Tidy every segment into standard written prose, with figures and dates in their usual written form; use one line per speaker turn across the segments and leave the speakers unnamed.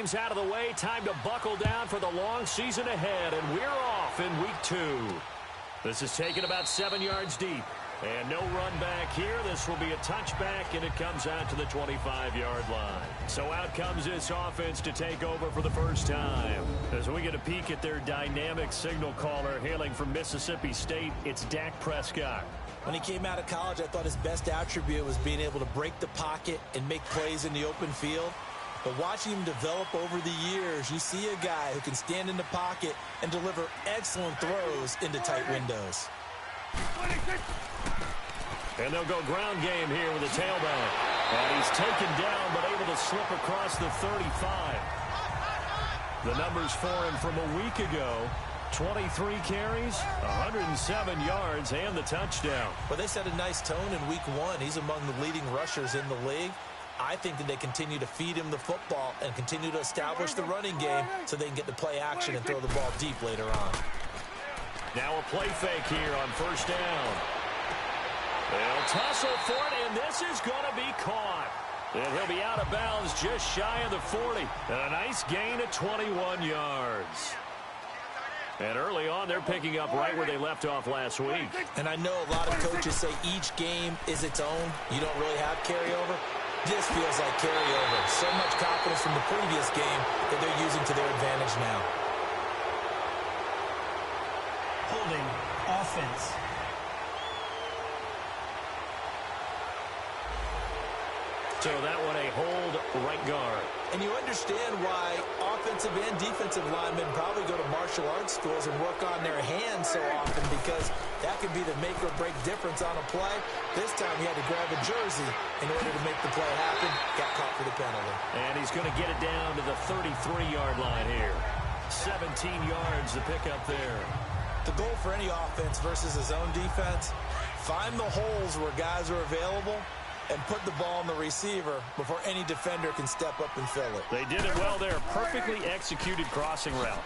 games out of the way, time to buckle down for the long season ahead, and we're off in week 2. This is taken about 7 yards deep. And no run back here. This will be a touchback, and it comes out to the 25-yard line. So out comes this offense to take over for the first time. As we get a peek at their dynamic signal caller hailing from Mississippi State, it's Dak Prescott.
When he came out of college, I thought his best attribute was being able to break the pocket and make plays in the open field. But watching him develop over the years, you see a guy who can stand in the pocket and deliver excellent throws into tight windows.
And they'll go ground game here with the tailback. And he's taken down but able to slip across the 35. The numbers for him from a week ago: 23 carries, 107 yards, and the touchdown.
Well, they set a nice tone in week 1. He's among the leading rushers in the league. I think that they continue to feed him the football and continue to establish the running game so they can get to play action and throw the ball deep later on.
Now a play fake here on first down. They'll tussle for it, and this is going to be caught. And he'll be out of bounds just shy of the 40. And a nice gain of 21 yards. And early on, they're picking up right where they left off last week.
And I know a lot of coaches say each game is its own. You don't really have carryover. This feels like carryover. So much confidence from the previous game that they're using to their advantage now.
Holding offense.
So that one a hold right guard.
And you understand why offensive and defensive linemen probably go to martial arts schools and work on their hands so often, because that could be the make or break difference on a play. This time he had to grab a jersey in order to make the play happen. Got caught for the penalty.
And he's going to get it down to the 33-yard line here. 17 yards to pick up there.
The goal for any offense versus his own defense: find the holes where guys are available and put the ball on the receiver before any defender can step up and fill it.
They did it well there. Perfectly executed crossing route.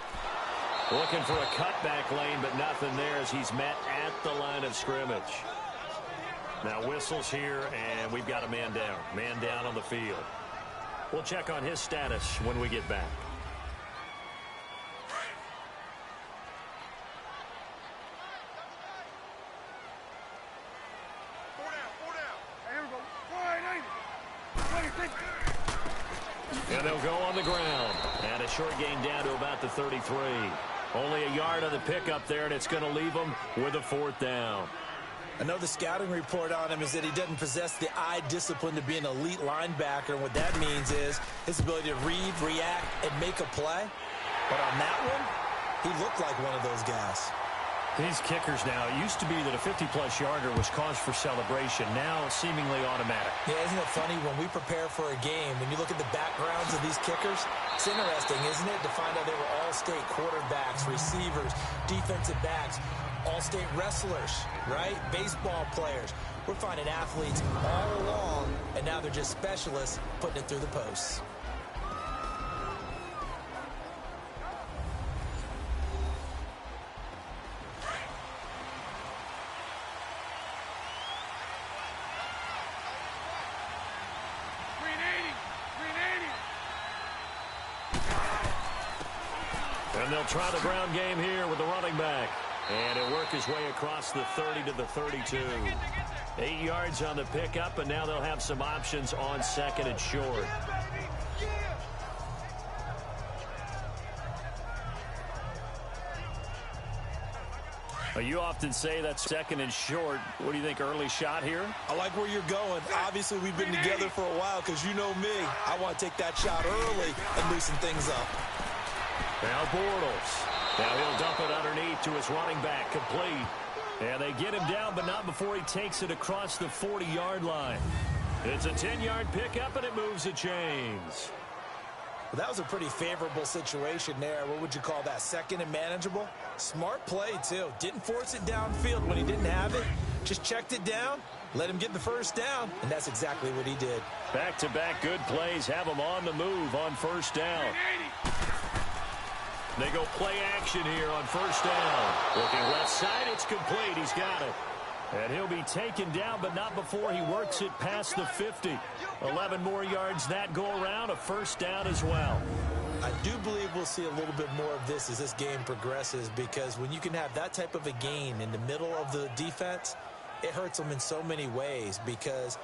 Looking for a cutback lane, but nothing there as he's met at the line of scrimmage. Now whistles here, and we've got a man down. Man down on the field. We'll check on his status when we get back. And they'll go on the ground. And a short gain down to about the 33. Only a yard on the pickup there, and it's going to leave them with a 4th down.
I know the scouting report on him is that he doesn't possess the eye discipline to be an elite linebacker. And what that means is his ability to read, react, and make a play. But on that one, he looked like one of those guys.
These kickers now, it used to be that a 50-plus yarder was cause for celebration. Now seemingly automatic.
Yeah, isn't it funny when we prepare for a game, when you look at the backgrounds of these kickers, it's interesting, isn't it, to find out they were all-state quarterbacks, receivers, defensive backs, all-state wrestlers, right? Baseball players. We're finding athletes all along, and now they're just specialists putting it through the posts.
And they'll try the ground game here with the running back. And he'll work his way across the 30 to the 32. 8 yards on the pickup, and now they'll have some options on 2nd and short. You often say that's 2nd and short. What do you think, early shot here?
I like where you're going. Obviously, we've been together for a while because you know me. I want to take that shot early and loosen things up.
Now Bortles. Now he'll dump it underneath to his running back, complete. And they get him down, but not before he takes it across the 40-yard line. It's a 10-yard pickup, and it moves the chains.
Well, that was a pretty favorable situation there. What would you call that? 2nd and manageable? Smart play, too. Didn't force it downfield when he didn't have it. Just checked it down, let him get the first down, and that's exactly what he did.
Back-to-back good plays have him on the move on first down. They go play action here on first down. Looking left side, it's complete. He's got it. And he'll be taken down, but not before he works it past the 50. 11 more yards that go around, a first down as well.
I do believe we'll see a little bit more of this as this game progresses, because when you can have that type of a gain in the middle of the defense, it hurts them in so many ways, because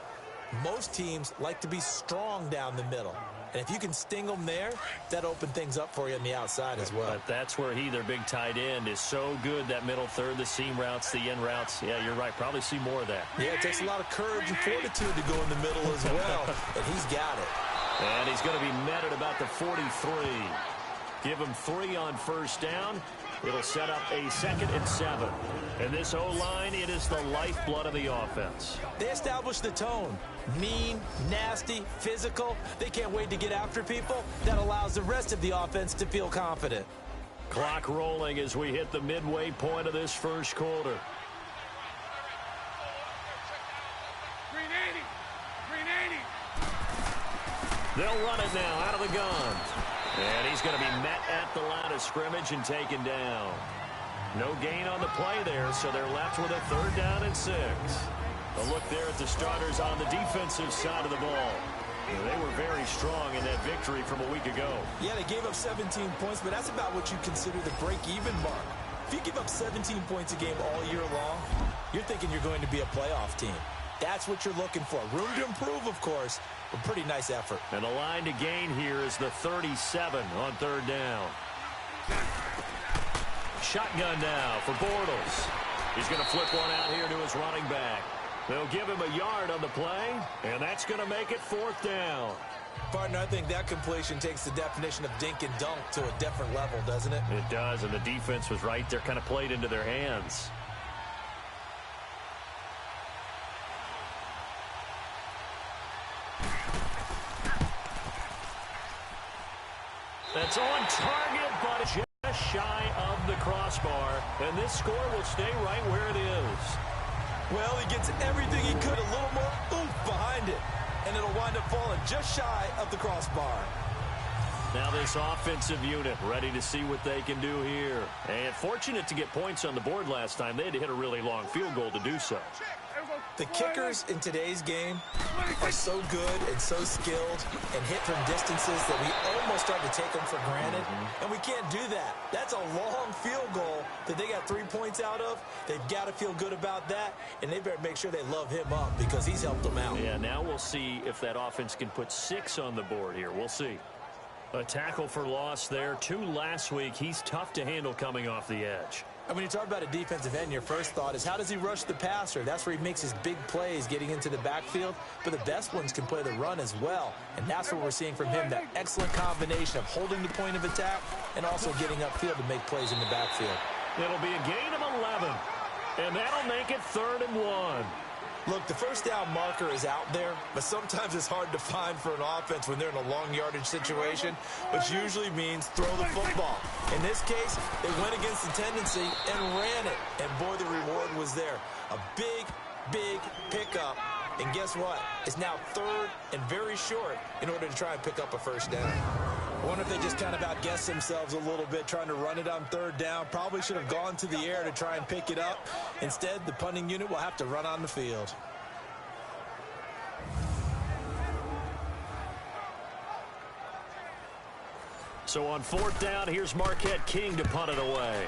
most teams like to be strong down the middle. And if you can sting them there, that opens things up for you on the outside as well.
But that's where their big tight end, is so good, that middle third, the seam routes, the in routes. Yeah, you're right. Probably see more of that.
Yeah, it takes a lot of courage and fortitude to go in the middle as well, and he's got it.
And he's going to be met at about the 43. Give him 3 on first down. It'll set up a 2nd and 7. And this O-line, it is the lifeblood of the offense.
They establish the tone. Mean, nasty, physical. They can't wait to get after people. That allows the rest of the offense to feel confident.
Clock rolling as we hit the midway point of this first quarter. They'll run it now out of the gun. And he's going to be met at the line of scrimmage and taken down. No gain on the play there, so they're left with a 3rd down and 6. A look there at the starters on the defensive side of the ball. They were very strong in that victory from a week ago.
Yeah, they gave up 17 points, but that's about what you consider the break-even mark. If you give up 17 points a game all year long, you're thinking you're going to be a playoff team. That's what you're looking for. Room to improve, of course, but pretty nice effort.
And the line to gain here is the 37 on 3rd down. Shotgun now for Bortles. He's going to flip one out here to his running back. They'll give him a yard on the play, and that's going to make it 4th down.
Partner, I think that completion takes the definition of dink and dunk to a different level, doesn't it?
It does, and the defense was right there, kind of played into their hands. That's on target, but just shy of the crossbar. And this score will stay right where it is.
Well, he gets everything he could, a little more oomph behind it. And it'll wind up falling just shy of the crossbar.
Now this offensive unit ready to see what they can do here. And fortunate to get points on the board last time. They had to hit a really long field goal to do so.
The kickers in today's game are so good and so skilled and hit from distances that we almost start to take them for granted. And we can't do that. That's a long field goal that they got 3 points out of. They've got to feel good about that, and they better make sure they love him up because he's helped them out.
Yeah, now we'll see if that offense can put 6 on the board here. We'll see. A tackle for loss there. 2 last week. He's tough to handle coming off the edge.
And when you talk about a defensive end, your first thought is, how does he rush the passer? That's where he makes his big plays getting into the backfield. But the best ones can play the run as well. And that's what we're seeing from him, that excellent combination of holding the point of attack and also getting upfield to make plays in the backfield.
It'll be a gain of 11. And that'll make it 3rd and 1.
Look, the first down marker is out there, but sometimes it's hard to find for an offense when they're in a long yardage situation, which usually means throw the football. In this case, they went against the tendency and ran it, and boy, the reward was there. A big, big pickup, and guess what? It's now 3rd and very short in order to try and pick up a first down. I wonder if they just kind of outguessed themselves a little bit trying to run it on 3rd down. Probably should have gone to the air to try and pick it up. Instead, the punting unit will have to run on the field.
So on 4th down, here's Marquette King to punt it away.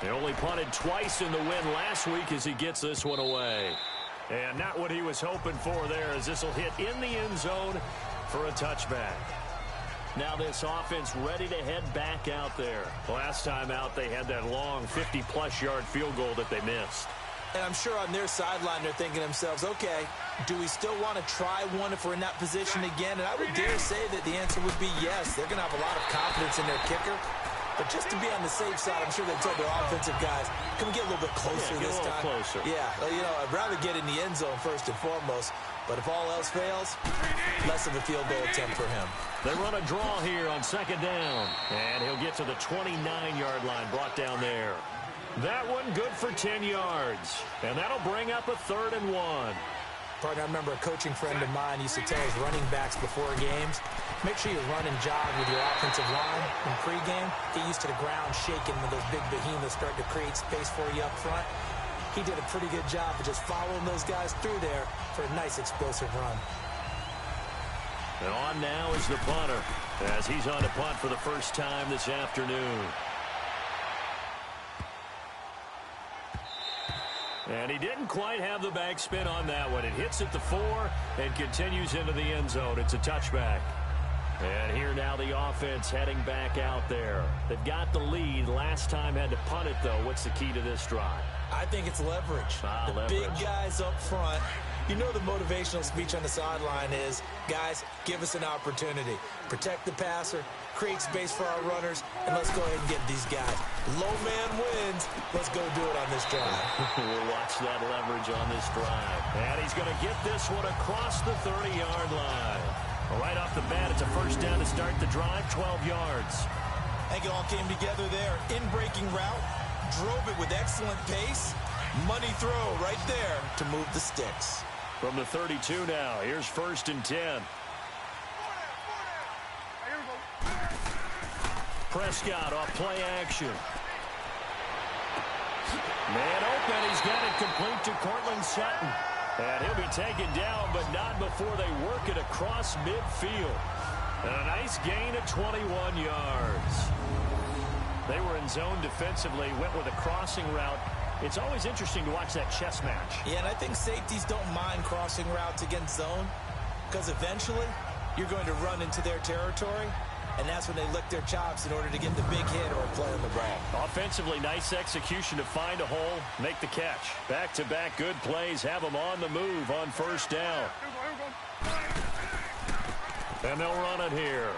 They only punted twice in the win last week as he gets this one away. And not what he was hoping for there, as this will hit in the end zone for a touchback. Now this offense ready to head back out there. Last time out, they had that long 50-plus yard field goal that they missed.
And I'm sure on their sideline they're thinking to themselves, okay, do we still want to try one if we're in that position again? And I would dare say that the answer would be yes. They're going to have a lot of confidence in their kicker. But just to be on the safe side, I'm sure they told their offensive guys, can we get a little bit closer this time?
Closer.
Yeah, you know, I'd rather get in the end zone first and foremost. But if all else fails, less of a field goal attempt for him.
They run a draw here on 2nd down. And he'll get to the 29-yard line, brought down there. That one good for 10 yards. And that'll bring up a 3rd and 1.
Partner, I remember a coaching friend of mine used to tell his running backs before games, make sure you run and jog with your offensive line in pregame. Get used to the ground shaking when those big behemoths start to create space for you up front. He did a pretty good job of just following those guys through there for a nice explosive run.
And on now is the punter. as he's on to punt for the first time this afternoon. And he didn't quite have the backspin on that one. It hits at the 4 and continues into the end zone. It's a touchback. And here now the offense heading back out there. They've got the lead. Last time had to punt it, though. What's the key to this drive?
I think it's leverage. The big guys up front. You know the motivational speech on the sideline is, guys, give us an opportunity. Protect the passer, create space for our runners, and let's go ahead and get these guys. Low man wins. Let's go do it on this drive.
We'll watch that leverage on this drive. And he's going to get this one across the 30-yard line. Right off the bat, it's a first down to start the drive, 12 yards.
I think it all came together there. In-breaking route, drove it with excellent pace. Money throw right there to move the sticks.
From the 32 now, here's 1st and 10. Prescott off play action. Man open, he's got it complete to Cortland Sutton. And he'll be taken down, but not before they work it across midfield. And a nice gain of 21 yards. They were in zone defensively, went with a crossing route. It's always interesting to watch that chess match.
Yeah, and I think safeties don't mind crossing routes against zone because eventually you're going to run into their territory, and that's when they lick their chops in order to get the big hit or play on the ball.
Offensively, nice execution to find a hole, make the catch. Back-to-back good plays, have them on the move on first down. And they'll run it here.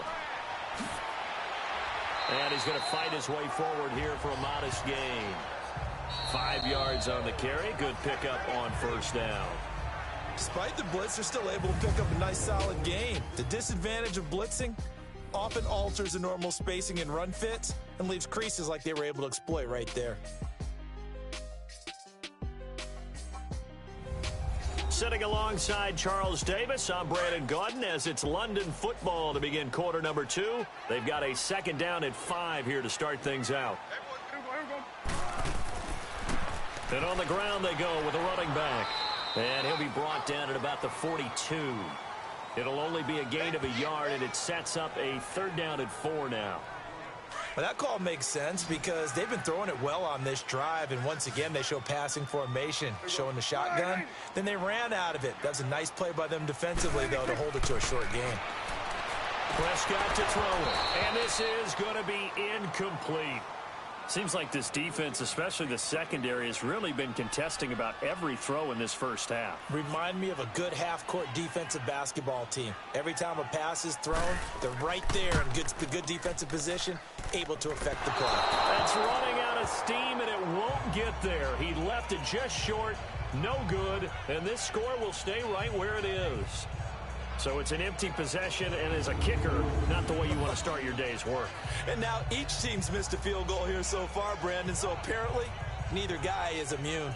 And he's going to fight his way forward here for a modest gain. 5 yards on the carry. Good pickup on first down.
Despite the blitz, they're still able to pick up a nice solid gain. The disadvantage of blitzing often alters the normal spacing and run fits and leaves creases like they were able to exploit right there.
Sitting alongside Charles Davis, I'm Brandon Gaudin as it's London football to begin quarter number 2. They've got a second down at 5 here to start things out. And on the ground they go with a running back. And he'll be brought down at about the 42. It'll only be a gain of a yard, and it sets up a third down at 4 now.
Well, that call makes sense because they've been throwing it well on this drive, and once again they show passing formation, showing the shotgun. Then they ran out of it. That was a nice play by them defensively, though, to hold it to a short gain.
Prescott to throw it, and this is going to be incomplete. Seems like this defense, especially the secondary, has really been contesting about every throw in this first half.
Remind me of a good half-court defensive basketball team. Every time a pass is thrown, they're right there in good defensive position, able to affect the play.
That's running out of steam, and it won't get there. He left it just short, no good, and this score will stay right where it is. So it's an empty possession, and as a kicker, not the way you want to start your day's work.
And now each team's missed a field goal here so far, Brandon, so apparently neither guy is immune.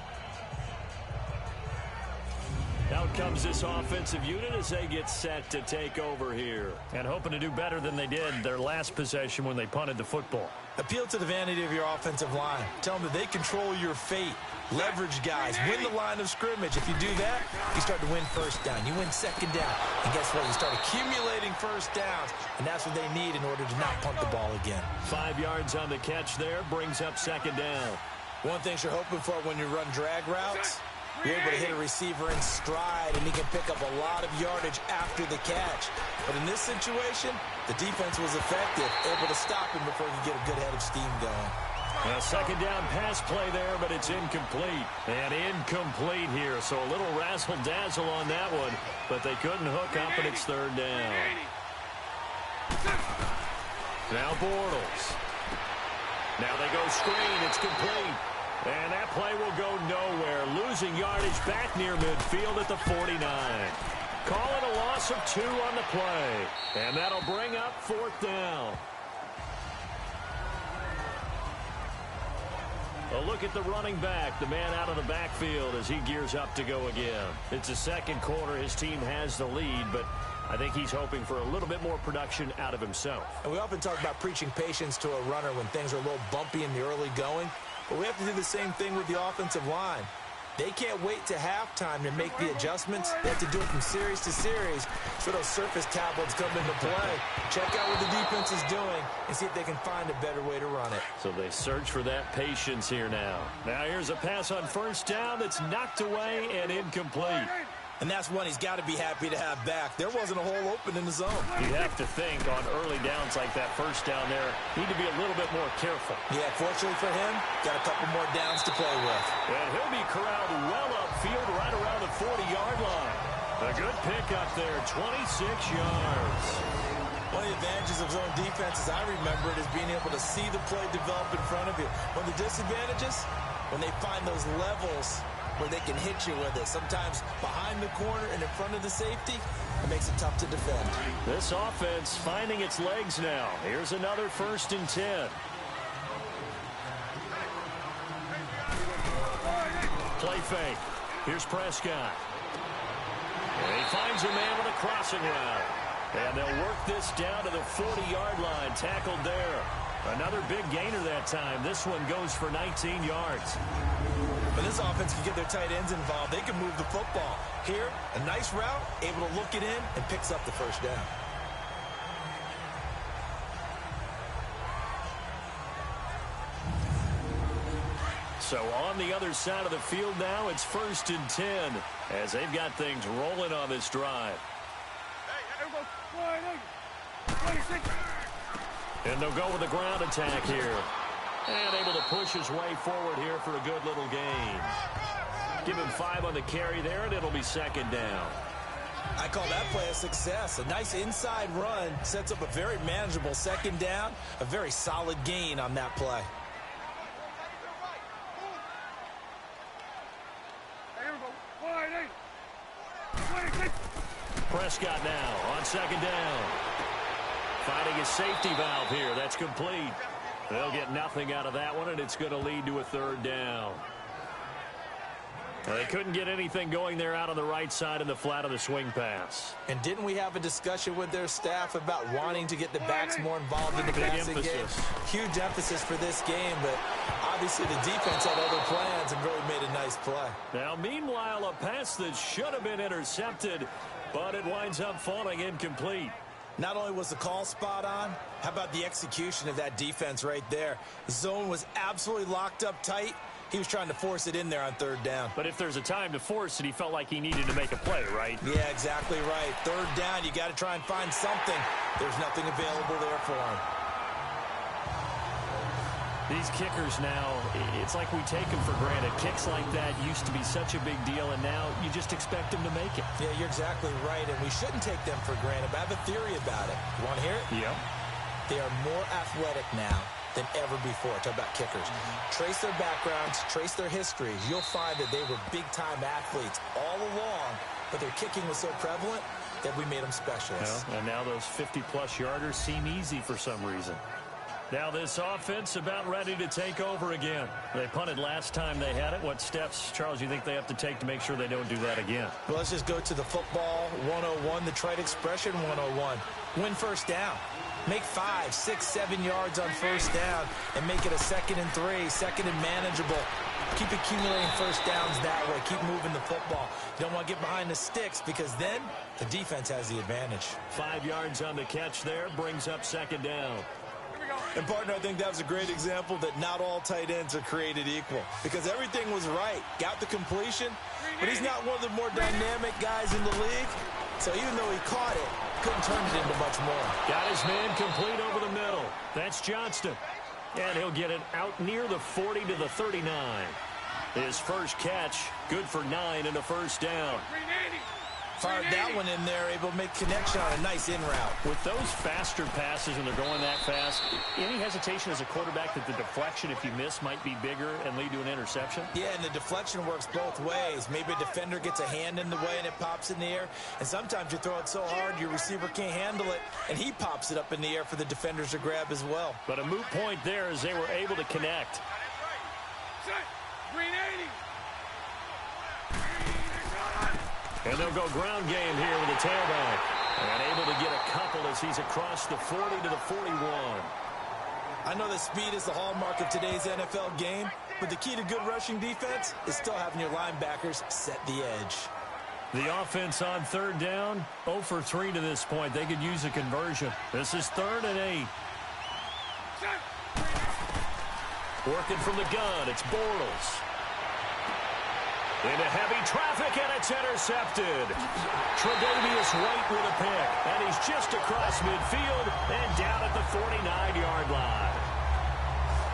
Out comes this offensive unit as they get set to take over here. And hoping to do better than they did their last possession when they punted the football.
Appeal to the vanity of your offensive line. Tell them that they control your fate. Leverage guys. Win the line of scrimmage. If you do that, you start to win first down. You win second down. And guess what? You start accumulating first downs. And that's what they need in order to not punt the ball again.
5 yards on the catch there. Brings up second down.
One thing you're hoping for when you run drag routes, you're able to hit a receiver in stride, and he can pick up a lot of yardage after the catch. But in this situation, the defense was effective, able to stop him before he could get a good head of steam going.
A second down pass play there, but it's incomplete. And incomplete here, so a little razzle-dazzle on that one, but they couldn't hook up, and it's third down. Now Bortles. Now they go screen. It's complete. And that play will go nowhere. Losing yardage back near midfield at the 49. Call it a loss of 2 on the play. And that'll bring up fourth down. A look at the running back, the man out of the backfield as he gears up to go again. It's the second quarter. His team has the lead, but I think he's hoping for a little bit more production out of himself.
And we often talk about preaching patience to a runner when things are a little bumpy in the early going. But we have to do the same thing with the offensive line. They can't wait to halftime to make the adjustments. They have to do it from series to series, so those surface tablets come into play. Check out what the defense is doing and see if they can find a better way to run it.
So they search for that patience here now. Now here's a pass on first down that's knocked away and incomplete.
And that's one he's got to be happy to have back. There wasn't a hole open in the zone.
You have to think on early downs like that first down there, need to be a little bit more careful.
Yeah, fortunately for him, got a couple more downs to play with.
And he'll be corralled well upfield right around the 40-yard line. A good pick up there, 26 yards.
One of the advantages of zone defense, as I remember it, is being able to see the play develop in front of you. One of the disadvantages, when they find those levels where they can hit you with it, sometimes behind the corner and in front of the safety, it makes it tough to defend.
This offense finding its legs now. Here's another 1st and 10. Play fake. Here's Prescott. And he finds a man with a crossing route. And they'll work this down to the 40-yard line. Tackled there. Another big gainer that time. This one goes for 19 yards.
When this offense can get their tight ends involved, they can move the football. Here, a nice route, able to look it in, and picks up the first down.
So on the other side of the field now, it's 1st and 10 as they've got things rolling on this drive. And they'll go with the ground attack here. And able to push his way forward here for a good little gain. Give him 5 on the carry there, and it'll be 2nd down.
I call that play a success. A nice inside run sets up a very manageable 2nd down. A very solid gain on that play.
Prescott now on 2nd down. Finding a safety valve here. That's complete. They'll get nothing out of that one, and it's going to lead to a 3rd down. They couldn't get anything going there out on the right side in the flat of the swing pass.
And didn't we have a discussion with their staff about wanting to get the backs more involved in the passing game? Huge emphasis for this game, but obviously the defense had other plans and really made a nice play.
Now, meanwhile, a pass that should have been intercepted, but it winds up falling incomplete.
Not only was the call spot on, how about the execution of that defense right there? The zone was absolutely locked up tight. He was trying to force it in there on 3rd down.
But if there's a time to force it, he felt like he needed to make a play, right?
Yeah, exactly right. 3rd down, you got to try and find something. There's nothing available there for him.
These kickers now, it's like we take them for granted. Kicks like that used to be such a big deal, and now you just expect them to make it.
Yeah, you're exactly right, and we shouldn't take them for granted, but I have a theory about it. You want to hear it?
Yeah.
They are more athletic now than ever before. Talk about kickers. Trace their backgrounds, trace their histories. You'll find that they were big-time athletes all along, but their kicking was so prevalent that we made them specialists.
Yeah, and now those 50-plus yarders seem easy for some reason. Now this offense about ready to take over again. They punted last time they had it. What steps, Charles, you think they have to take to make sure they don't do that again?
Well, let's just go to the football 101, the trite expression 101. Win first down. Make 5, 6, 7 yards on first down and make it a 2nd and 3, 2nd and manageable. Keep accumulating first downs that way. Keep moving the football. You don't want to get behind the sticks because then the defense has the advantage.
5 yards on the catch there brings up 2nd down.
And, partner, I think that was a great example that not all tight ends are created equal because everything was right. Got the completion, but he's not one of the more dynamic guys in the league. So even though he caught it, couldn't turn it into much more.
Got his man complete over the middle. That's Johnston. And he'll get it out near the 40 to the 39. His first catch, good for 9 and a first down.
Fired that one in there, able to make connection on a nice in route.
With those faster passes when they're going that fast, any hesitation as a quarterback that the deflection, if you miss, might be bigger and lead to an interception?
Yeah, and the deflection works both ways. Maybe a defender gets a hand in the way and it pops in the air. And sometimes you throw it so hard your receiver can't handle it, and he pops it up in the air for the defenders to grab as well.
But a moot point there as they were able to connect.
Green 80.
And they'll go ground game here with the tailback. And able to get a couple as he's across the 40 to the 41.
I know that speed is the hallmark of today's NFL game, But the key to good rushing defense is still having your linebackers set the edge.
The offense on third down, 0 for 3 to this point. They could use a conversion. This is 3rd and 8. Working from the gun, it's Bortles. Into heavy traffic, and it's intercepted. Tre'Davious White with a pick, and he's just across midfield and down at the 49-yard line.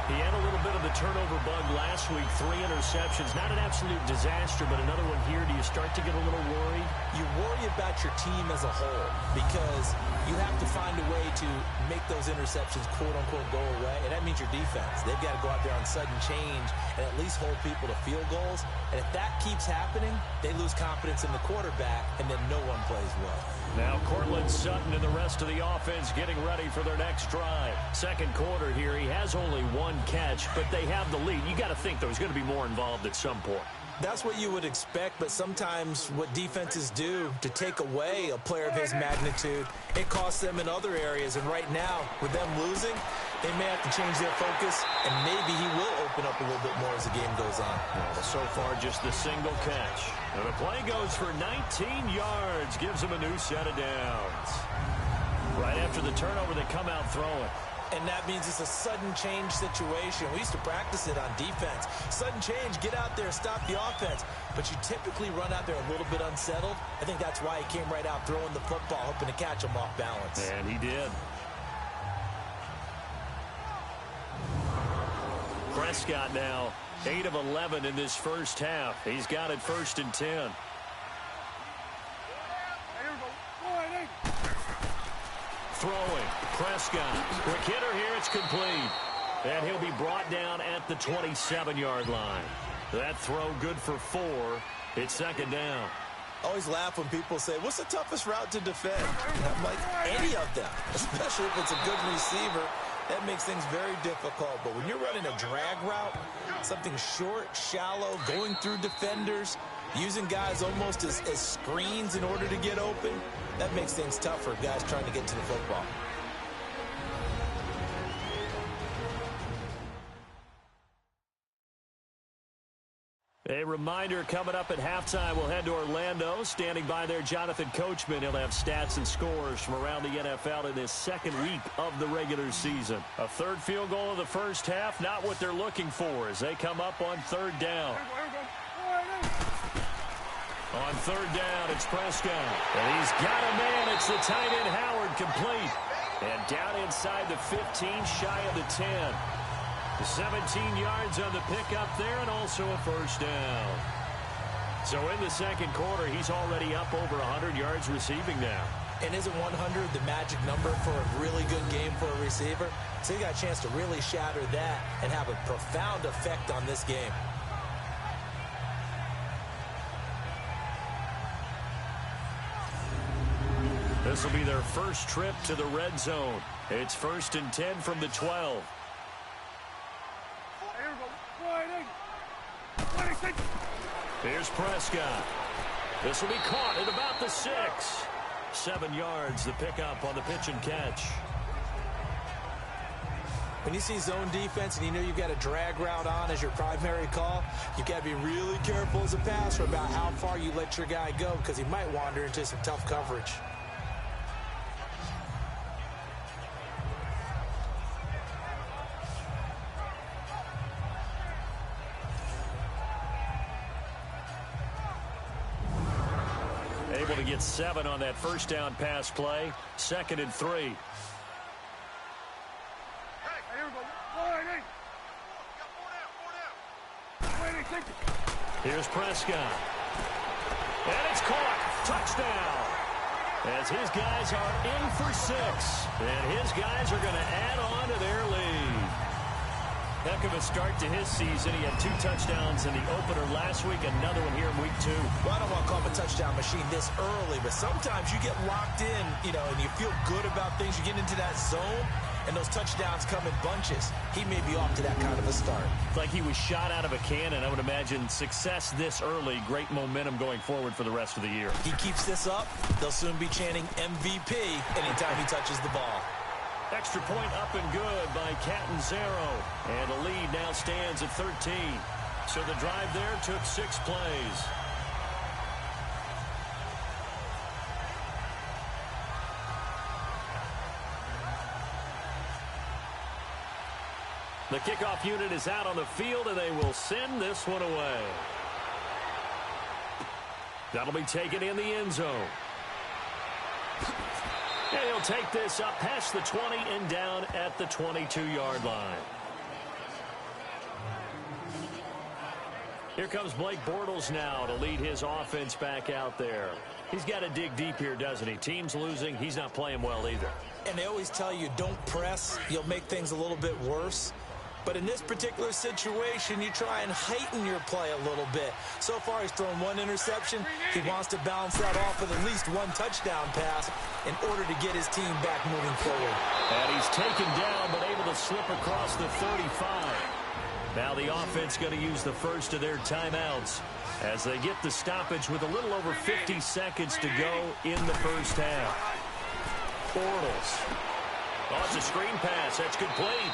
He had a little bit of the turnover bug last week, 3 interceptions. Not an absolute disaster, but another one here. Do you start to get a little worried?
You worry about your team as a whole because you have to find a way to make those interceptions, quote-unquote, go away, and that means your defense. They've got to go out there on sudden change and at least hold people to field goals. And if that keeps happening, they lose confidence in the quarterback, and then no one plays well.
Now Cortland Sutton and the rest of the offense getting ready for their next drive. Second quarter here, he has only 1 catch, but they have the lead. You got to think there's going to be more involved at some point.
That's what you would expect, but sometimes what defenses do to take away a player of his magnitude, it costs them in other areas. And right now, with them losing, they may have to change their focus, and maybe he will open up a little bit more as the game goes on.
Well, so far, just the single catch. And the play goes for 19 yards, gives him a new set of downs. Right after the turnover, they come out throwing.
And that means it's a sudden change situation. We used to practice it on defense. Sudden change, get out there, stop the offense. But you typically run out there a little bit unsettled. I think that's why he came right out throwing the football, hoping to catch him off balance.
And he did. Prescott now 8 of 11 in this first half. He's got it 1st and 10. Throwing, Prescott. Quick hitter here, it's complete. And he'll be brought down at the 27-yard line. That throw good for 4. It's 2nd down.
I always laugh when people say, what's the toughest route to defend? And I'm like, any of them, especially if it's a good receiver. That makes things very difficult. But when you're running a drag route, something short, shallow, going through defenders, using guys almost as screens in order to get open, that makes things tough for guys trying to get to the football.
A reminder, coming up at halftime, we'll head to Orlando. Standing by there, Jonathan Coachman. He'll have stats and scores from around the NFL in his 2nd week of the regular season. A 3rd field goal of the first half, not what they're looking for as they come up on 3rd down. On 3rd down, it's Prescott. And he's got a man. It's the tight end, Howard, complete. And down inside the 15, shy of the 10. 17 yards on the pickup there, and also a 1st down. So in the 2nd quarter, he's already up over 100 yards receiving now.
And isn't 100 the magic number for a really good game for a receiver? So he got a chance to really shatter that and have a profound effect on this game.
This will be their first trip to the red zone. It's 1st and 10 from the 12. Here's Prescott. This will be caught at about the 6. 7 yards, the pickup on the pitch and catch.
When you see zone defense and you know you've got a drag route on as your primary call, you've got to be really careful as a passer about how far you let your guy go because he might wander into some tough coverage.
Able to get 7 on that 1st down pass play. 2nd and 3. Here's Prescott. And it's caught. Touchdown. As his guys are in for 6. And his guys are going to add on to their lead. Heck of a start to his season. He had 2 touchdowns in the opener last week, another one here in week 2.
Well, I don't want to call him a touchdown machine this early, but sometimes you get locked in, and you feel good about things. You get into that zone, and those touchdowns come in bunches. He may be off to that kind of a start.
Like he was shot out of a cannon. I would imagine success this early, great momentum going forward for the rest of the year.
He keeps this up, they'll soon be chanting MVP anytime he touches the ball.
Extra point up and good by Catanzaro. And the lead now stands at 13. So the drive there took 6 plays. The kickoff unit is out on the field, and they will send this one away. That'll be taken in the end zone. And he'll take this up past the 20 and down at the 22-yard line. Here comes Blake Bortles now to lead his offense back out there. He's got to dig deep here, doesn't he? Team's losing. He's not playing well either.
And they always tell you, don't press. You'll make things a little bit worse. But in this particular situation, you try and heighten your play a little bit. So far, he's thrown 1 interception. He wants to balance that off with at least 1 touchdown pass in order to get his team back moving forward.
And he's taken down, but able to slip across the 35. Now the offense going to use the first of their timeouts as they get the stoppage with a little over 50 seconds to go in the first half. Bortles. Oh, it's a screen pass. That's complete.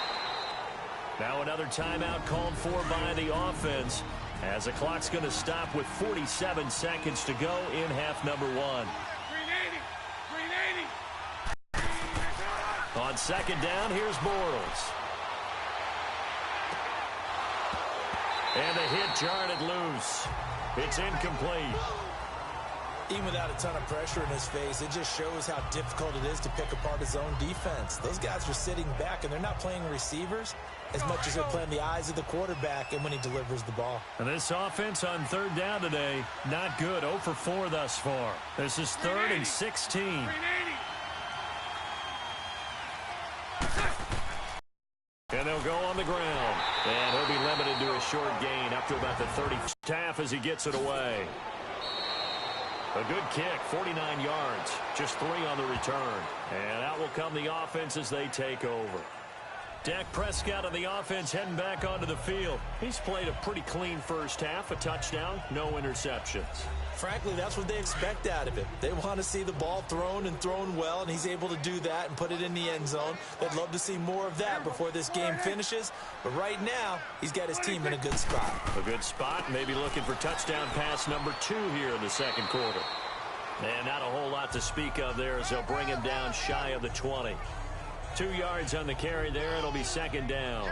Now another timeout called for by the offense as the clock's going to stop with 47 seconds to go in half number 1. On second down, here's Bortles. And the hit jarred it loose. It's incomplete.
Even without a ton of pressure in his face, it just shows how difficult it is to pick apart his own defense. Those guys are sitting back, and they're not playing receivers as much as they're playing the eyes of the quarterback and when he delivers the ball.
And this offense on third down today, not good. 0 for 4 thus far. This is 3rd and 16. And they'll go on the ground. And he'll be limited to a short gain up to about the 30th half as he gets it away. A good kick, 49 yards, just 3 on the return. And out will come the offense as they take over. Dak Prescott on the offense heading back onto the field. He's played a pretty clean first half, a touchdown, no interceptions.
Frankly, that's what they expect out of him. They want to see the ball thrown and thrown well, and he's able to do that and put it in the end zone. They'd love to see more of that before this game finishes. But right now, he's got his team in a good spot.
A good spot, maybe looking for touchdown pass number 2 here in the second quarter. And not a whole lot to speak of there as they'll bring him down shy of the 20. 2 yards on the carry there. It'll be second down.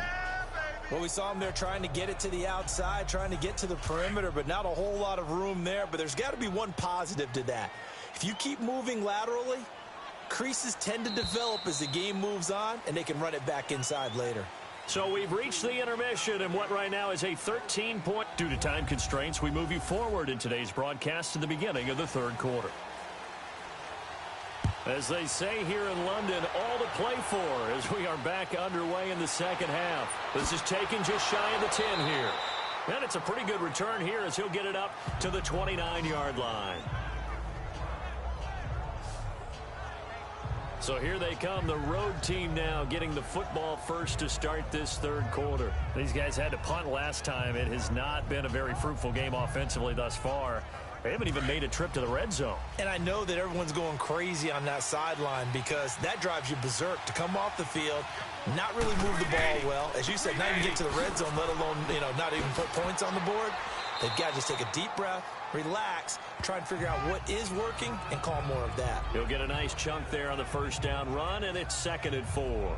Well, we saw him there trying to get it to the outside, trying to get to the perimeter, but not a whole lot of room there. But there's got to be one positive to that. If you keep moving laterally, creases tend to develop as the game moves on, and they can run it back inside later.
So we've reached the intermission in what right now is a 13-point. Due to time constraints, we move you forward in today's broadcast to the beginning of the third quarter. As they say here in London, all to play for as we are back underway in the second half. This is taken just shy of the 10 here. And it's a pretty good return here as he'll get it up to the 29-yard line. So here they come, the road team now getting the football first to start this third quarter. These guys had to punt last time. It has not been a very fruitful game offensively thus far. They haven't even made a trip to the red zone. And
I know that everyone's going crazy on that sideline because that drives you berserk to come off the field, not really move the ball well. As you said, not even get to the red zone, let alone, not even put points on the board. They've got to just take a deep breath, relax, try and figure out what is working, and call more of that.
He'll get a nice chunk there on the first down run, and it's 2nd and 4.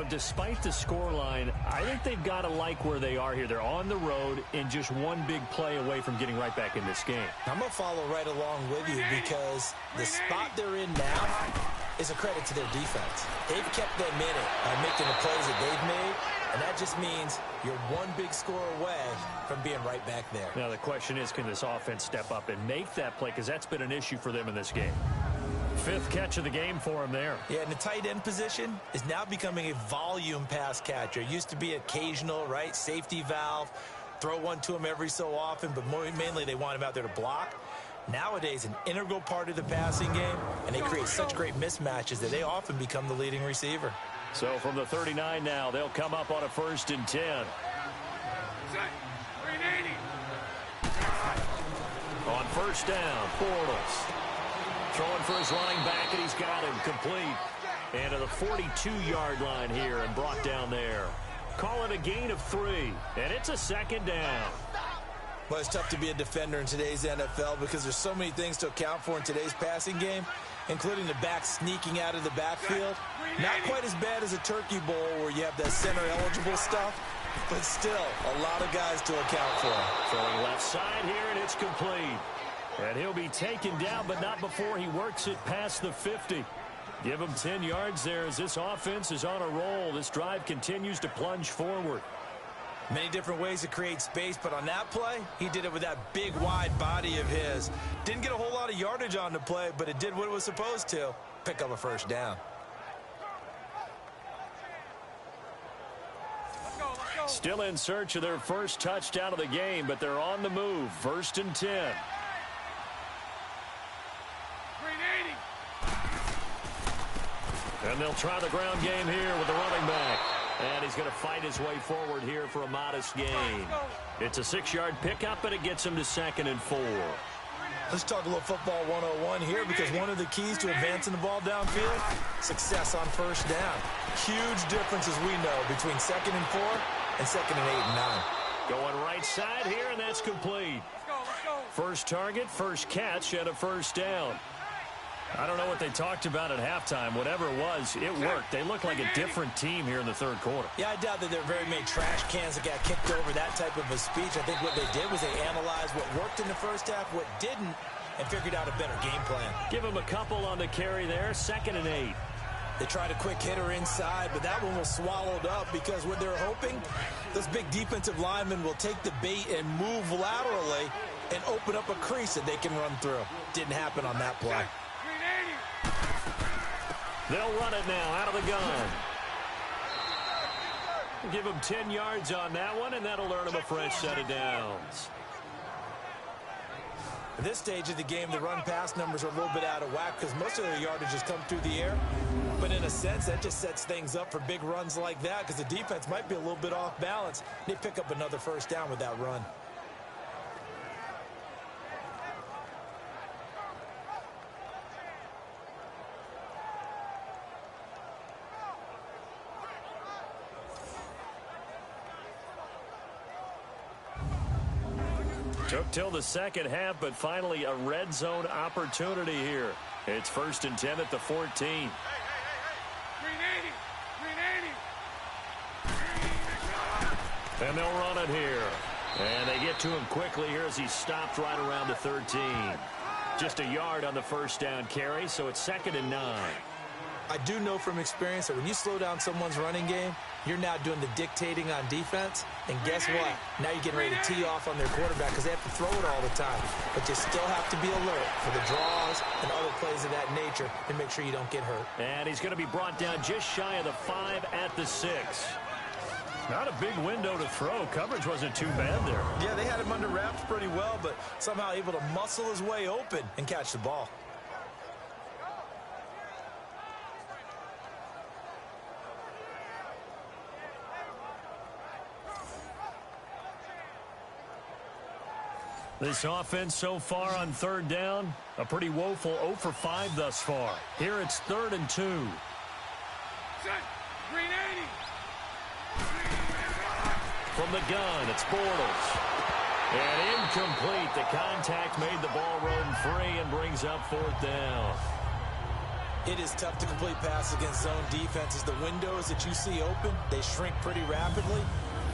Despite the scoreline, I think they've got to like where they are here. They're on the road and just one big play away from getting right back in this game.
I'm going to follow right along with you because the spot they're in now is a credit to their defense. They've kept them in it by making the plays that they've made, and that just means you're one big score away from being right back there.
Now the question is, can this offense step up and make that play? Because that's been an issue for them in this game. 5th catch of the game for him there.
Yeah, and the tight end position is now becoming a volume pass catcher. It used to be occasional, right? Safety valve. Throw one to him every so often, but mainly they want him out there to block. Nowadays, an integral part of the passing game, and they create such great mismatches that they often become the leading receiver.
So from the 39 now, they'll come up on a 1st and 10. On first down, Bortles. Throwing for his running back, and he's got him complete. And to the 42-yard line here and brought down there. Call it a gain of 3, and it's a second down.
Well, it's tough to be a defender in today's NFL because there's so many things to account for in today's passing game, including the back sneaking out of the backfield. Not quite as bad as a turkey bowl where you have that center-eligible stuff, but still a lot of guys to account for.
Throwing left side here, and it's complete. And he'll be taken down, but not before he works it past the 50. Give him 10 yards there as this offense is on a roll. This drive continues to plunge forward.
Many different ways to create space, but on that play, he did it with that big, wide body of his. Didn't get a whole lot of yardage on the play, but it did what it was supposed to. Pick up a first down.
Still in search of their first touchdown of the game, but they're on the move. 1st and 10. And they'll try the ground game here with the running back. And he's going to fight his way forward here for a modest gain. It's a 6-yard pickup, and it gets him to 2nd and 4.
Let's talk a little football 101 here, because one of the keys to advancing the ball downfield, success on first down. Huge difference, as we know, between 2nd and 4 and 2nd and 8 and 9.
Going right side here, and that's complete. First target, first catch, and a first down. I don't know what they talked about at halftime. Whatever it was, it worked. They look like a different team here in the third quarter.
Yeah, I doubt that there are very many trash cans that got kicked over, that type of a speech. I think what they did was they analyzed what worked in the first half, what didn't, and figured out a better game plan.
Give them a couple on the carry there, 2nd and 8.
They tried a quick hitter inside, but that one was swallowed up because what they're hoping, those big defensive linemen will take the bait and move laterally and open up a crease that they can run through. Didn't happen on that play.
They'll run it now out of the gun. Give them 10 yards on that one, and that'll earn them a fresh set of downs.
At this stage of the game, the run-pass numbers are a little bit out of whack because most of their yardage has come through the air. But in a sense, that just sets things up for big runs like that because the defense might be a little bit off balance. They pick up another first down with that run.
Took till the second half, but finally a red zone opportunity here. It's 1st and 10 at the 14.
Green 80.
And they'll run it here. And they get to him quickly here as he stopped right around the 13. Just a yard on the first down carry, so it's 2nd and 9.
I do know from experience that when you slow down someone's running game, you're now doing the dictating on defense. And guess what? Now you're getting ready to tee off on their quarterback because they have to throw it all the time. But you still have to be alert for the draws and other plays of that nature and make sure you don't get hurt.
And he's going to be brought down just shy of the 5 at the 6. Not a big window to throw. Coverage wasn't too bad there.
Yeah, they had him under wraps pretty well, but somehow able to muscle his way open and catch the ball.
This offense so far on 3rd down, a pretty woeful 0 for 5 thus far. Here it's 3rd and 2.
Green 80.
From the gun, it's Bortles. And incomplete. The contact made the ball roam free and brings up 4th down.
It is tough to complete passes against zone defenses. The windows that you see open, they shrink pretty rapidly.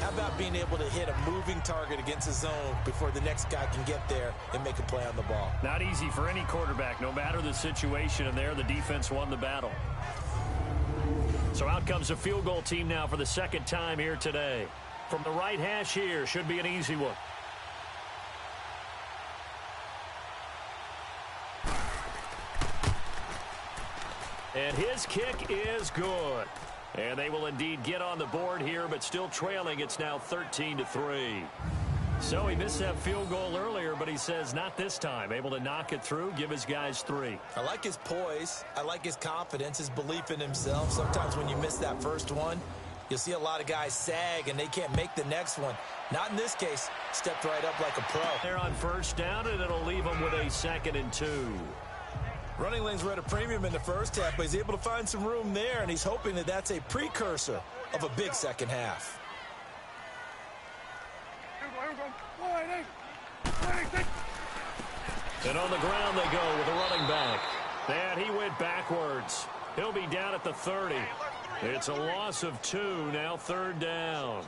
How about being able to hit a moving target against a zone before the next guy can get there and make a play on the ball?
Not easy for any quarterback, no matter the situation, and there the defense won the battle. So out comes a field goal team now for the 2nd time here today. From the right hash here, should be an easy one. And his kick is good. And they will indeed get on the board here, but still trailing. It's now 13-3. So he missed that field goal earlier, but he says not this time. Able to knock it through, give his guys 3.
I like his poise. I like his confidence, his belief in himself. Sometimes when you miss that first one, you'll see a lot of guys sag, and they can't make the next one. Not in this case. Stepped right up like a pro.
They're on 1st down, and it'll leave them with a 2nd and 2.
Running lanes were at a premium in the first half, but he's able to find some room there, and he's hoping that that's a precursor of a big second half.
And on the ground they go with the running back. And he went backwards. He'll be down at the 30. It's a loss of 2, now 3rd down.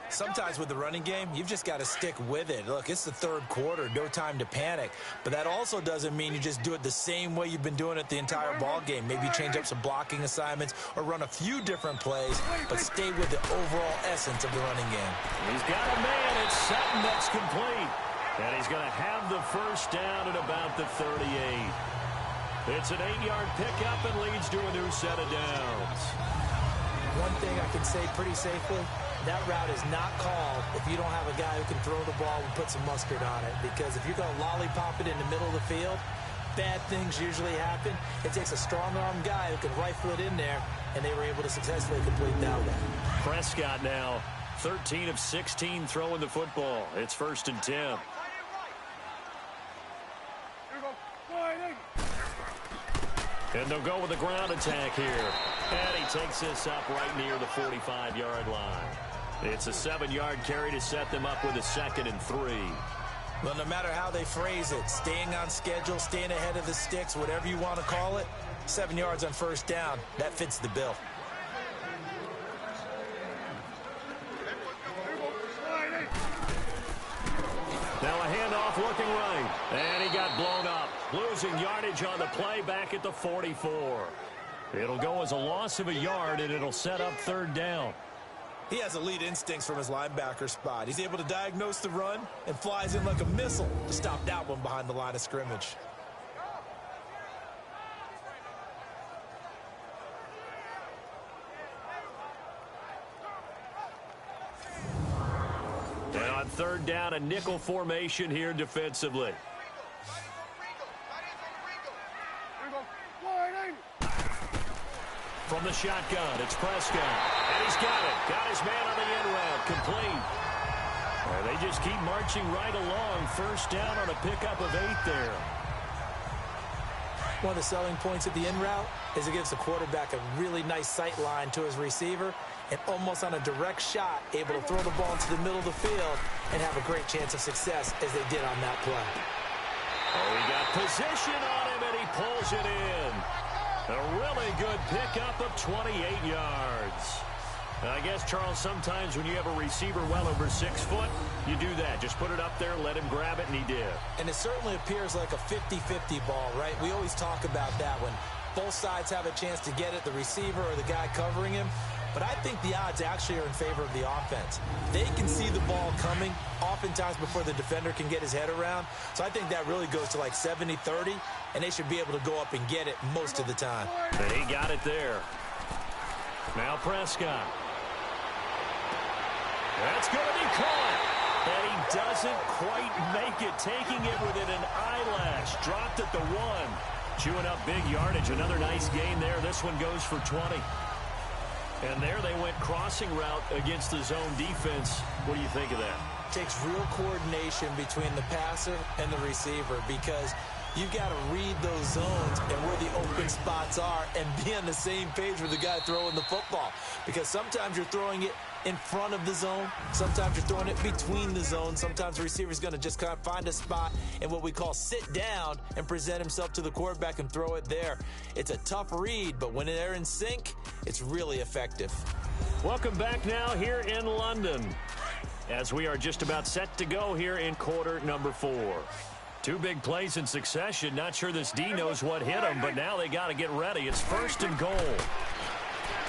Sometimes with the running game, you've just got to stick with it. Look, it's the 3rd quarter, no time to panic. But that also doesn't mean you just do it the same way you've been doing it the entire ball game. Maybe change up some blocking assignments or run a few different plays, but stay with the overall essence of the running game.
He's got a man. It's Sutton that's complete. And he's going to have the 1st down at about the 38. It's an 8-yard pickup and leads to a new set of downs.
One thing I can say pretty safely, that route is not called if you don't have a guy who can throw the ball and put some mustard on it. Because if you're going to lollipop it in the middle of the field, bad things usually happen. It takes a strong-arm guy who can rifle it in there, and they were able to successfully complete that one.
Prescott now, 13 of 16 throwing the football. It's 1st and 10. And they'll go with the ground attack here. And he takes this up right near the 45-yard line. It's a 7-yard carry to set them up with a 2nd and 3.
Well, no matter how they phrase it, staying on schedule, staying ahead of the sticks, whatever you want to call it, 7 yards on 1st down, that fits the bill.
Now a handoff looking right. And he got blown up. Losing yardage on the play back at the 44. It'll go as a loss of a yard, and it'll set up 3rd down.
He has elite instincts from his linebacker spot. He's able to diagnose the run and flies in like a missile to stop that one behind the line of scrimmage.
And on 3rd down, a nickel formation here defensively. From the shotgun, it's Prescott. And he's got it. Got his man on the end route. Complete. And they just keep marching right along. 1st down on a pickup of 8 there.
One of the selling points of the in route is it gives the quarterback a really nice sight line to his receiver and almost on a direct shot able to throw the ball into the middle of the field and have a great chance of success as they did on that play.
Oh, he got position on him and he pulls it in. A really good pickup of 28 yards. I guess, Charles, sometimes when you have a receiver well over 6 foot, you do that. Just put it up there, let him grab it, and he did.
And it certainly appears like a 50-50 ball, right? We always talk about that when both sides have a chance to get it, the receiver or the guy covering him. But I think the odds actually are in favor of the offense. They can see the ball coming oftentimes before the defender can get his head around. So I think that really goes to like 70-30, and they should be able to go up and get it most of the time.
And he got it there. Now Prescott. That's going to be caught. And he doesn't quite make it, taking it within an eyelash. Dropped at the 1. Chewing up big yardage. Another nice gain there. This one goes for 20. And there they went crossing route against the zone defense. What do you think of that?
Takes real coordination between the passer and the receiver because you've got to read those zones and where the open spots are and be on the same page with the guy throwing the football. Because sometimes you're throwing it in front of the zone. Sometimes you're throwing it between the zones. Sometimes the receiver's going to just kind of find a spot and what we call sit down and present himself to the quarterback and throw it there. It's a tough read, but when they're in sync, it's really effective.
Welcome back now here in London as we are just about set to go here in quarter number 4. 2 big plays in succession. Not sure this D knows what hit him, but now they got to get ready. It's 1st and goal.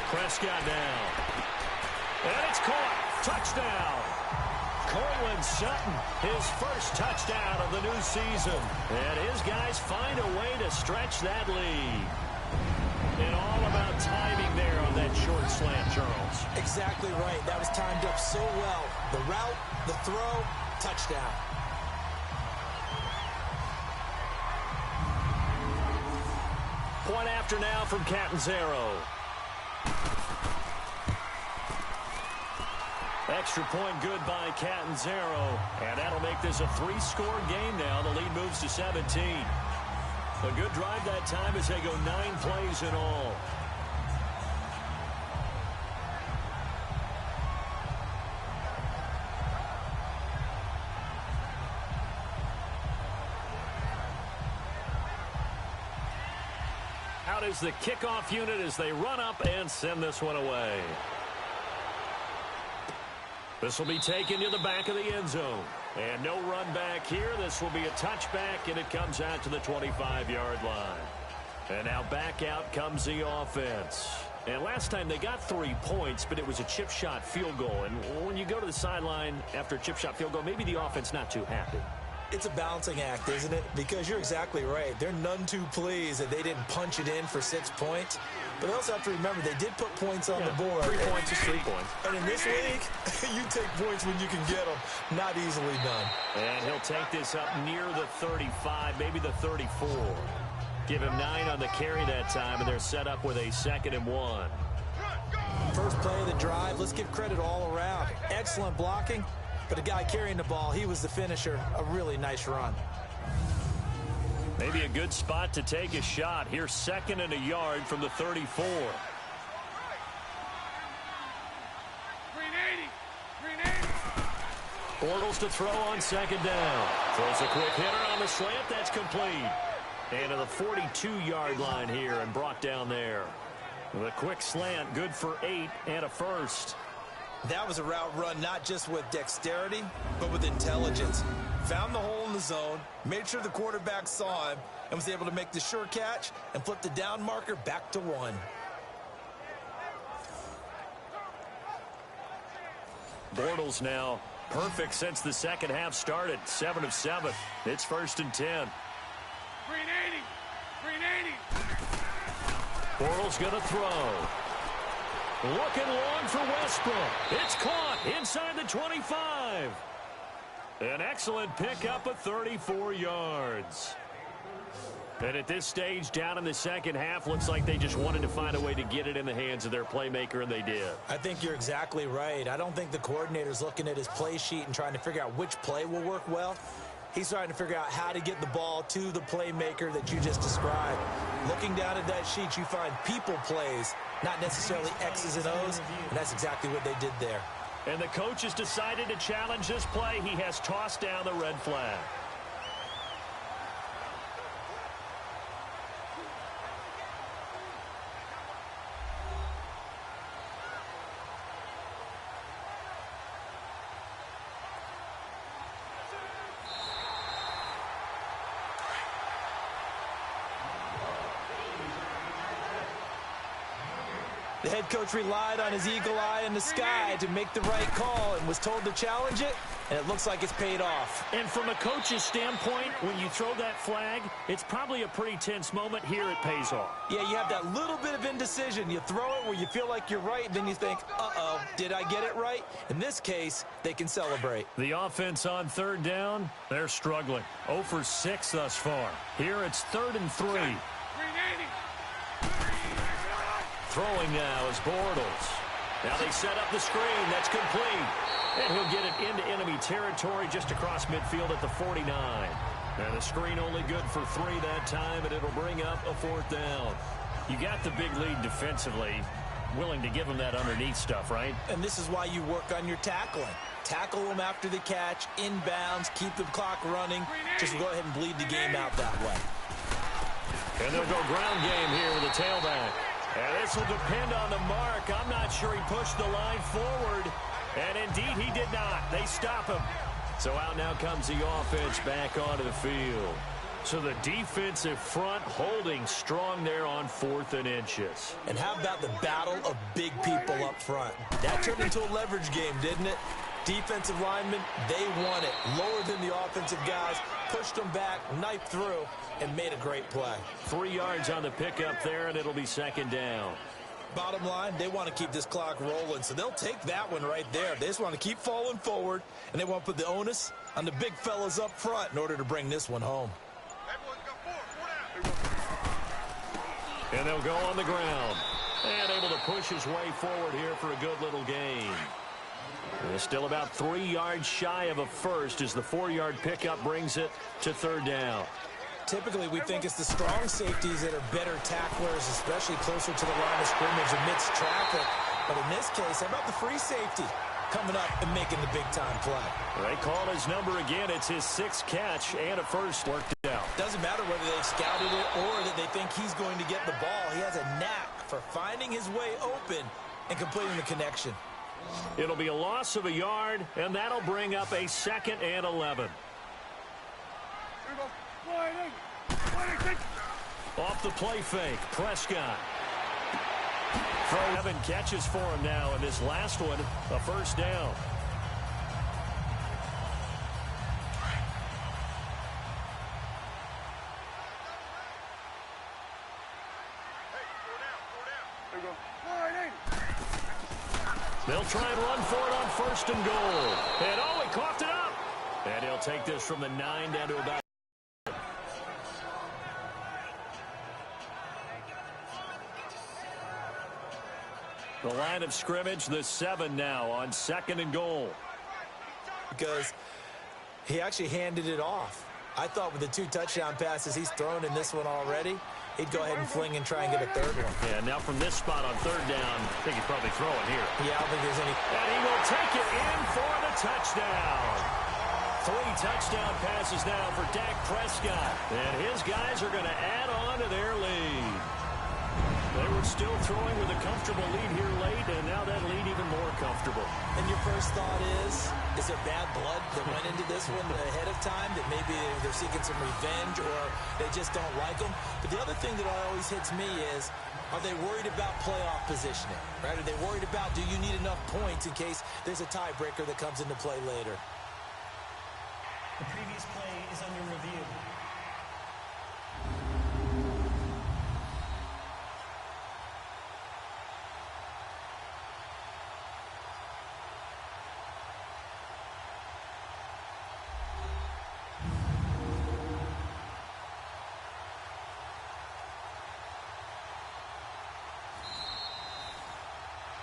Prescott now. And it's caught. Touchdown. Cortland Sutton, his first touchdown of the new season. And his guys find a way to stretch that lead. And all about timing there on that short slant, Charles.
Exactly right. That was timed up so well. The route, the throw, touchdown.
Point after now from Catanzaro. Extra point good by Catanzaro. And that'll make this a 3-score game now. The lead moves to 17. A good drive that time as they go 9 plays in all. Out is the kickoff unit as they run up and send this one away. This will be taken to the back of the end zone. And no run back here. This will be a touchback, and it comes out to the 25-yard line. And now back out comes the offense. And last time they got 3 points, but it was a chip shot field goal. And when you go to the sideline after a chip shot field goal, maybe the offense not too happy.
It's a balancing act, isn't it? Because you're exactly right. They're none too pleased that they didn't punch it in for 6 points. But they also have to remember they did put points on the board.
3 points is 3 points.
And in this league, you take points when you can get them. Not easily done.
And he'll take this up near the 35, maybe the 34. Give him 9 on the carry that time, and they're set up with a 2nd and 1.
First play of the drive, let's give credit all around. Excellent blocking. But the guy carrying the ball, he was the finisher. A really nice run.
Maybe a good spot to take a shot. Here's 2nd and a yard from the 34. Bortles to throw on 2nd down. Throws a quick hitter on the slant. That's complete. And to the 42-yard line here and brought down there. The quick slant, good for 8 and a first.
That was a route run not just with dexterity, but with intelligence. Found the hole in the zone, made sure the quarterback saw him, and was able to make the sure catch and flip the down marker back to 1.
Bortles now perfect since the second half started. 7 of 7. It's 1st and 10.
380.
Bortles going to throw. Looking long for Westbrook. It's caught inside the 25. An excellent pickup of 34 yards. And at this stage, down in the second half, looks like they just wanted to find a way to get it in the hands of their playmaker, and they did.
I think you're exactly right. I don't think the coordinator's looking at his play sheet and trying to figure out which play will work well. He's trying to figure out how to get the ball to the playmaker that you just described. Looking down at that sheet, you find people plays, not necessarily X's and O's, and that's exactly what they did there.
And the coach has decided to challenge this play. He has tossed down the red flag.
The head coach relied on his eagle eye in the sky to make the right call and was told to challenge it, and it looks like it's paid off.
And from a coach's standpoint, when you throw that flag, it's probably a pretty tense moment. Here it pays off.
Yeah, you have that little bit of indecision. You throw it where you feel like you're right, then you think, uh-oh, did I get it right? In this case, they can celebrate.
The offense on 3rd down, they're struggling. 0 for 6 thus far. Here it's 3rd and 3.
380.
Throwing now is Bortles. Now they set up the screen. That's complete. And he'll get it into enemy territory just across midfield at the 49. And the screen only good for 3 that time, and it'll bring up a 4th down. You got the big lead defensively. Willing to give them that underneath stuff, right?
And this is why you work on your tackling. Tackle them after the catch, inbounds, keep the clock running. Just go ahead and bleed the game out that way.
And they'll go ground game here with a tailback. And this will depend on the mark. I'm not sure he pushed the line forward. And indeed, he did not. They stop him. So out now comes the offense back onto the field. So the defensive front holding strong there on 4th and inches.
And how about the battle of big people up front? That turned into a leverage game, didn't it? Defensive linemen, they won it. Lower than the offensive guys, pushed them back, knifed through, and made a great play.
3 yards on the pickup there, and it'll be 2nd down.
Bottom line, they want to keep this clock rolling, so they'll take that one right there. They just want to keep falling forward, and they want to put the onus on the big fellas up front in order to bring this one home.
And they'll go on the ground. And able to push his way forward here for a good little gain. And still about 3 yards shy of a first as the 4-yard pickup brings it to 3rd down.
Typically, we think it's the strong safeties that are better tacklers, especially closer to the line of scrimmage amidst traffic. But in this case, how about the free safety coming up and making the big-time play?
They call his number again. It's his 6th catch and a first worked out.
Doesn't matter whether they've scouted it or that they think he's going to get the ball. He has a knack for finding his way open and completing the connection.
It'll be a loss of a yard, and that'll bring up a 2nd and 11. Off the play fake, Prescott. 7 catches for him now, and this last one, a first down. They'll try and run for it on 1st and goal. And oh, he coughed it up. And he'll take this from the 9 down to about. The line of scrimmage, the 7 now on 2nd and goal.
Because he actually handed it off. I thought with the 2 touchdown passes he's thrown in this one already, he'd go ahead and fling and try and get a 3rd one.
Yeah, now from this spot on 3rd down, I think he's probably throwing here.
Yeah, I don't think there's any.
And he will take it in for the touchdown. 3 touchdown passes now for Dak Prescott. And his guys are going to add on to their lead. They were still throwing with a comfortable lead here late, and now that lead even more comfortable.
And your first thought is there bad blood that went into this one ahead of time, that maybe they're seeking some revenge or they just don't like them? But the other thing that always hits me is, are they worried about playoff positioning? Right? Are they worried about, do you need enough points in case there's a tiebreaker that comes into play later?
The previous play is under review.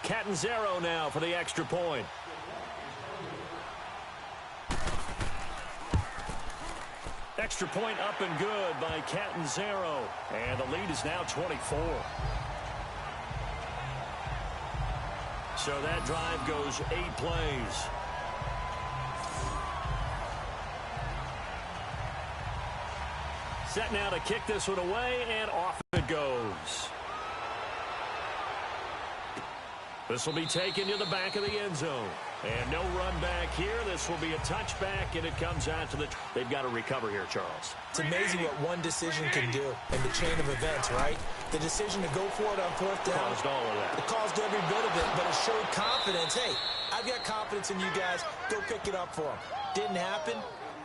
Catanzaro now for the extra point. Extra point up and good by Catanzaro. And the lead is now 24. So that drive goes 8 plays. Set now to kick this one away, and off it goes. This will be taken to the back of the end zone. And no run back here. This will be a touchback, and it comes out to the. They've got to recover here, Charles.
It's amazing what one decision can do in the chain of events, right? The decision to go for it on 4th down.
Caused all of that.
It caused every bit of it, but it showed confidence. Hey, I've got confidence in you guys. Go pick it up for them. Didn't happen.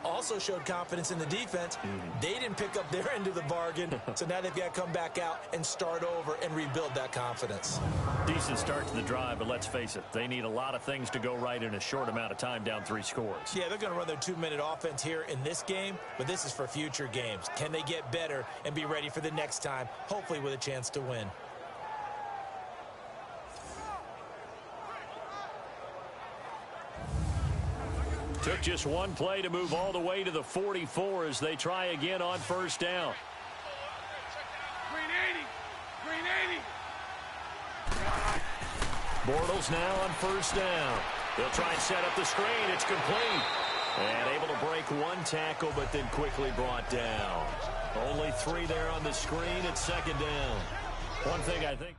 Also showed confidence in the defense. They didn't pick up their end of the bargain, so now they've got to come back out and start over and rebuild that confidence.
Decent start to the drive, but let's face it, they need a lot of things to go right in a short amount of time, down 3 scores.
Yeah, they're going to run their 2-minute offense here in this game, but this is for future games. Can they get better and be ready for the next time, hopefully with a chance to win?
Took just one play to move all the way to the 44 as they try again on 1st down. Bortles now on 1st down. They'll try and set up the screen. It's complete. And able to break 1 tackle, but then quickly brought down. Only 3 there on the screen at 2nd down. One thing I think...